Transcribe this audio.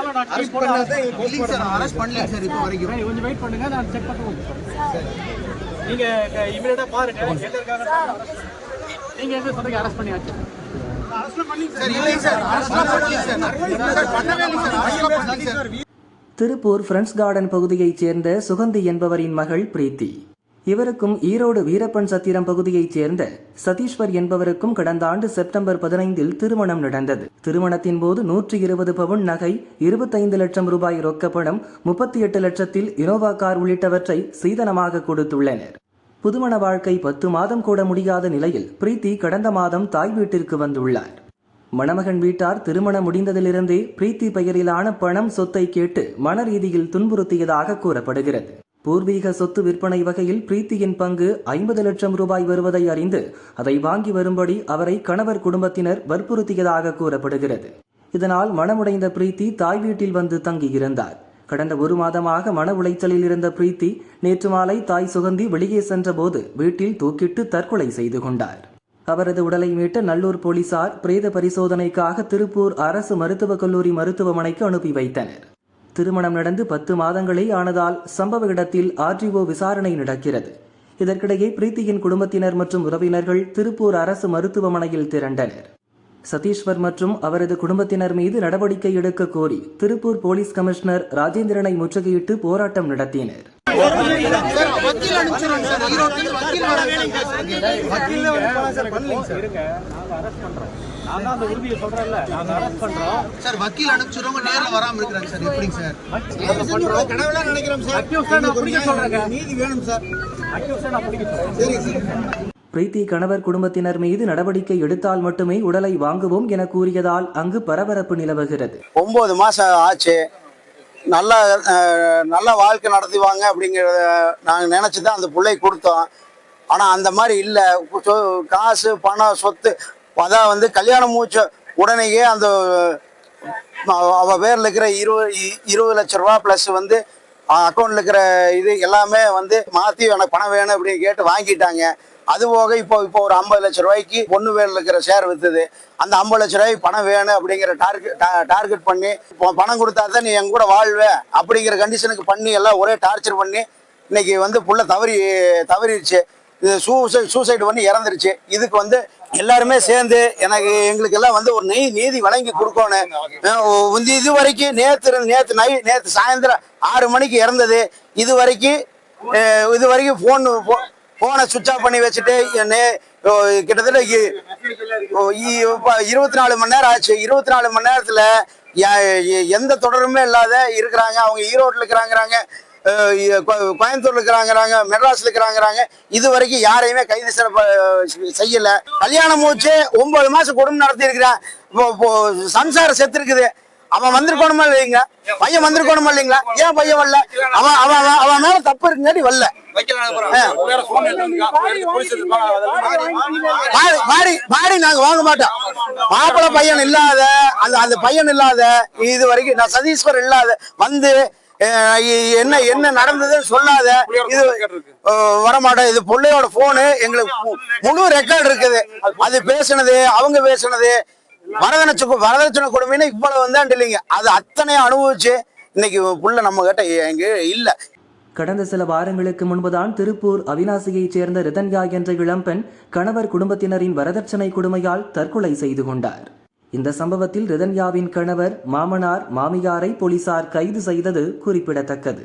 Arrest பண்ணாதான் இல்லைங்க sir, arrest பண்ணல சார் இப்போ வரைக்கும். கொஞ்சம் வெயிட் பண்ணுங்க, நான் செக் பண்ணுவோம். நீங்க இமிடியேட்டா பாருங்க எங்க இருக்காங்க. நீங்க எங்க சொன்னீங்க அரெஸ்ட் பண்ணியாச்சு? சார் இல்லைங்க சார், அரெஸ்ட் பண்ணல சார், பண்ணவே இல்லை சார், அரெஸ்ட் பண்ணல சார். திருப்பூர் ஃப்ரெண்ட்ஸ் கார்டன் பகுதியைச் சேர்ந்த சுகந்தி என்பவரின் மகள் பிரீத்தி. இவருக்கும் ஈரோடு வீரப்பன் சத்திரம் பகுதியைச் சேர்ந்த சதீஸ்வர் என்பவருக்கும் கடந்த ஆண்டு செப்டம்பர் 15 திருமணம் நடந்தது. திருமணத்தின் போது 120 பவுன் நகை, 25 லட்சம் ரூபாய் ரொக்கப்பணம், 38 லட்சத்தில் இனோவா கார் உள்ளிட்டவற்றை சீதனமாக கொடுத்துள்ளனர். புதுமண வாழ்க்கை 10 மாதம் கூட முடியாத நிலையில் பிரீத்தி கடந்த மாதம் தாய் வீட்டிற்கு வந்துள்ளார். மணமகன் வீட்டார் திருமணம் முடிந்ததிலிருந்தே பிரீத்தி பெயரிலான பணம் சொத்தை கேட்டு மன ரீதியில் துன்புறுத்தியதாக கூறப்படுகிறது. பூர்வீக சொத்து விற்பனை வகையில் பிரீத்தியின் பங்கு 50 லட்சம் ரூபாய் வருவதை அறிந்து அதை வாங்கி வரும்படி அவரை கணவர் குடும்பத்தினர் வற்புறுத்தியதாக கூறப்படுகிறது. இதனால் மனமுடைந்த பிரீத்தி தாய் வீட்டில் வந்து தங்கியிருந்தார். கடந்த 1 மாதமாக மன உளைச்சலில் இருந்த பிரீத்தி நேற்று மாலை தாய் சுகந்தி வெளியே சென்றபோது வீட்டில் தூக்கிட்டு தற்கொலை செய்து கொண்டார். அவரது உடலை மீட்ட நல்லூர் போலீசார் பிரேத பரிசோதனைக்காக திருப்பூர் அரசு மருத்துவக் கல்லூரி மருத்துவமனைக்கு அனுப்பி வைத்தனர். திருமணம் நடந்து 10 மாதங்களே ஆனதால் சம்பவ இடத்தில் ஆர்டிஓ விசாரணை நடக்கிறது. இதற்கிடையே பிரீத்தியின் குடும்பத்தினர் மற்றும் உறவினர்கள் திருப்பூர் அரசு மருத்துவமனையில் திரண்டனர். சதீஸ்வர் மற்றும் அவரது குடும்பத்தினர் மீது நடவடிக்கை எடுக்க கோரி திருப்பூர் போலீஸ் கமிஷனர் ராஜேந்திரனை முற்றுகையிட்டு போராட்டம் நடத்தினர். வக்கீல் அனுப்பிச்சிருவங்க நேர்ல வராம இருக்காங்க சார். எப்படிங்க சார்? நீதி வேணும் சார். பிரீத்தி கணவர் குடும்பத்தினர் மீது நடவடிக்கை எடுத்தால் மட்டுமே உடலை வாங்குவோம் என கூறியதால் அங்கு பரபரப்பு நிலவுகிறது. 9 மாசம் ஆச்சு, நல்ல வாழ்க்கை நடத்துவாங்க அப்படிங்கிறத நாங்கள் நினச்சிதான் அந்த பிள்ளை கொடுத்தோம். ஆனால் அந்த மாதிரி இல்லை. காசு பணம் சொத்து அதான் வந்து கல்யாணம் மூச்ச உடனேயே அந்த அவள் பேரில் இருக்கிற 20 லட்ச ரூபா ப்ளஸ் வந்து அக்கௌண்ட்டில் இருக்கிற இது எல்லாமே வந்து மாற்றி எனக்கு பணம் வேணும் அப்படின்னு கேட்டு வாங்கிட்டாங்க. அது போக இப்போ ஒரு 50 லட்ச ரூபாய்க்கு பொண்ணு பேரில் இருக்கிற ஷேர் விற்றுது. அந்த 50 லட்ச ரூபாய்க்கு பணம் வேணும் அப்படிங்கிற டார்கெட் பண்ணி பணம் கொடுத்தா தான் நீ என் கூட வாழ்வே அப்படிங்கிற கண்டிஷனுக்கு பண்ணி எல்லாம் ஒரே டார்ச்சர் பண்ணி இன்னைக்கு வந்து புள்ள தவறிடுச்சு. இது சூசைடு பண்ணி இறந்துருச்சு. இதுக்கு வந்து எல்லாருமே சேர்ந்து எங்களுக்கு எல்லாம் வந்து ஒரு நீதி வழங்கி கொடுக்கணும். இது வரைக்கும் நேற்று சாயந்தரம் 6 மணிக்கு இறந்தது. இது வரைக்கும் போனை சுவிட்ச் ஆஃப் பண்ணி வச்சுட்டு கிட்டத்தட்ட 24 மணி நேரம் ஆச்சு. 24 மணி நேரத்துல எந்த தொடருமே இல்லாத இருக்கிறாங்க. அவங்க ஈரோட்டில் இருக்கிறாங்கிறாங்க, கோயம்புத்தூர்ல இருக்கிறாங்கிறாங்க, மெட்ராஸ்ல இருக்கிறாங்கிறாங்க. இது வரைக்கும் யாரையுமே கைது செய்யல. கல்யாணம் மூச்சு 9 மாசம் குடும்பம் நடத்தி இருக்கிறான். சம்சாரம் செத்து இருக்குது. அவன் வந்திருக்கணுமா இல்லைங்க? பையன் வந்திருக்கணுமா இல்லைங்களா? ஏன் பையன் வரல? அவன் மேல தப்பு இருக்குங்காட்டி வரல. பாடி நாங்க வாங்க மாட்டோம். மாப்பிள்ள பையன் இல்லாத அந்த பையன் இல்லாத இது வரைக்கும் நான் சதீஸ்வர் இல்லாத வந்து என்ன நடந்ததுன்னு சொல்லாத இது வரமாட்டோம். இது பிள்ளையோட போனு எங்களுக்கு முழு ரெக்கார்டு இருக்குது. அது பேசுனது, அவங்க பேசுனது, வரதட்சணை கொடுமைன்னு இவ்வளவு வந்தாண்டு இல்லைங்க. அது அத்தனை அனுபவிச்சு இன்னைக்கு புள்ள நம்ம கிட்ட எங்க இல்ல. கடந்த சில வாரங்களுக்கு முன்புதான் திருப்பூர் அவினாசியைச் சேர்ந்த ரிதன்யா என்ற இளம்பெண் கணவர் குடும்பத்தினரின் வரதட்சணை கொடுமையால் தற்கொலை செய்து கொண்டார். இந்த சம்பவத்தில் ரிதன்யாவின் கணவர், மாமனார், மாமியாரை போலீசார் கைது செய்தது குறிப்பிடத்தக்கது.